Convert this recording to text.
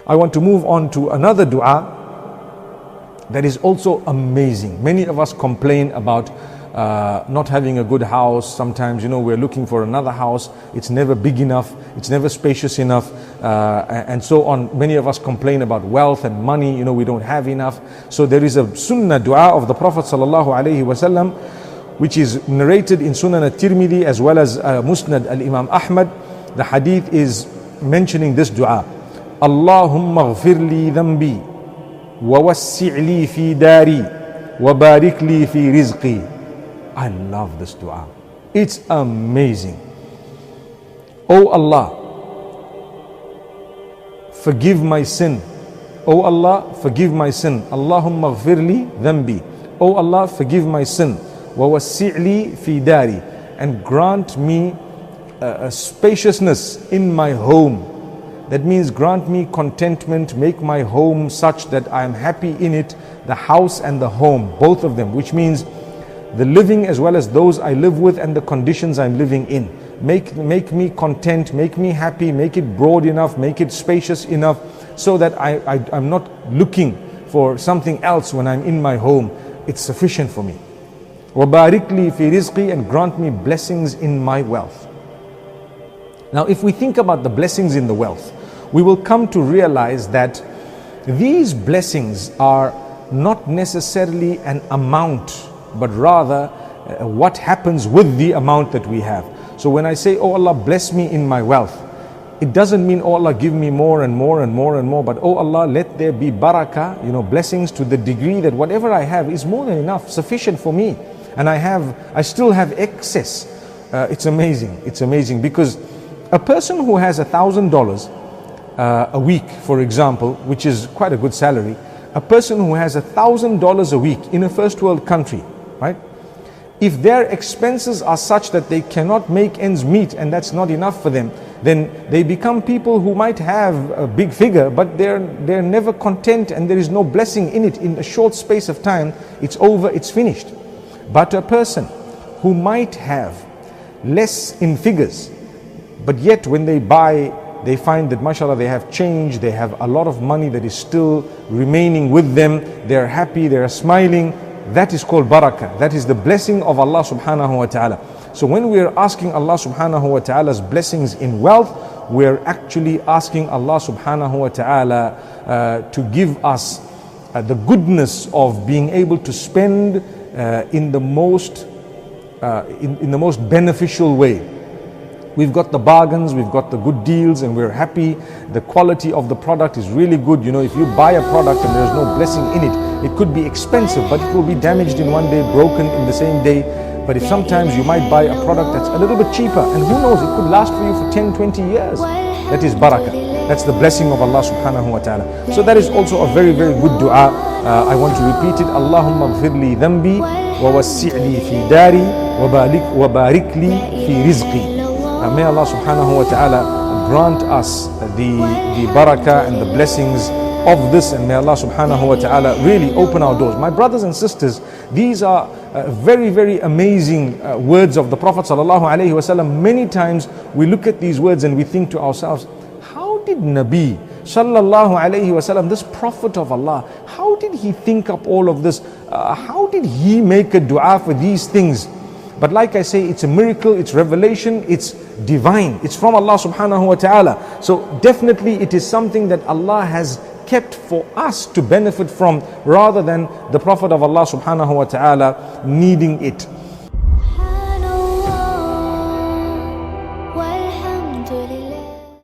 I want to move on to another dua that is also amazing. Many of us complain about not having a good house. Sometimes, we're looking for another house. It's never big enough. It's never spacious enough. And so on. Many of us complain about wealth and money. We don't have enough. So there is a sunnah dua of the Prophet sallallahu alaihi wasallam, which is narrated in Sunan al-Tirmidhi as well as Musnad al-Imam Ahmad. The hadith is mentioning this dua. Allahumma ghfir li dhanbi wa wassi' li fi dari wa barik li fi rizqi. I love this dua. It's amazing. Oh Allah, forgive my sin. Oh Allah, forgive my sin. Allahumma ghfir li dhanbi. Oh Allah, forgive my sin. Wa wassi' li fi dari. And grant me a spaciousness in my home. That means grant me contentment, make my home such that I am happy in it, the house and the home, both of them, which means the living as well as those I live with and the conditions I'm living in. Make me content, make me happy, make it broad enough, make it spacious enough so that I'm not looking for something else when I'm in my home. It's sufficient for me. وَبَارِكْ لِي فِي رِزْقِي, and grant me blessings in my wealth. Now if we think about the blessings in the wealth, we will come to realize that these blessings are not necessarily an amount, but rather what happens with the amount that we have. So when I say, oh Allah, bless me in my wealth, it doesn't mean, oh Allah, give me more and more and more and more, but oh Allah, let there be barakah, blessings to the degree that whatever I have is more than enough, sufficient for me. And I still have excess. It's amazing because a person who has $1,000 a week, for example, which is quite a good salary, a person who has $1,000 a week in a first world country, right? If their expenses are such that they cannot make ends meet and that's not enough for them, then they become people who might have a big figure, but they're never content and there is no blessing in it. In a short space of time, it's over, it's finished. But a person who might have less in figures, but yet when they buy, they find that mashallah they have change, they have a lot of money that is still remaining with them, they're happy, they're smiling. That is called barakah. That is the blessing of Allah subhanahu wa ta'ala. So when we are asking Allah subhanahu wa ta'ala's blessings in wealth, we're actually asking Allah subhanahu wa ta'ala to give us the goodness of being able to spend in the most beneficial way. We've got the bargains, we've got the good deals, and we're happy. The quality of the product is really good. If you buy a product and there's no blessing in it, it could be expensive, but it will be damaged in one day, broken in the same day. But if sometimes you might buy a product that's a little bit cheaper, and who knows, it could last for you for 10, 20 years. That is barakah. That's the blessing of Allah subhanahu wa ta'ala. So that is also a very, very good dua. I want to repeat it. Allahumma ghfir li dhanbi wa wassi' li fi dari wa barik li fi rizqi. May Allah subhanahu wa ta'ala grant us the barakah and the blessings of this, and may Allah subhanahu wa ta'ala really open our doors. My brothers and sisters, these are very, very amazing words of the Prophet sallallahu alaihi wasallam. Many times we look at these words and we think to ourselves, how did Nabi sallallahu alaihi wasallam, this Prophet of Allah, how did he think up all of this? How did he make a dua for these things? But like I say, it's a miracle, it's revelation, it's divine. It's from Allah subhanahu wa ta'ala. So definitely it is something that Allah has kept for us to benefit from, rather than the Prophet of Allah subhanahu wa ta'ala needing it.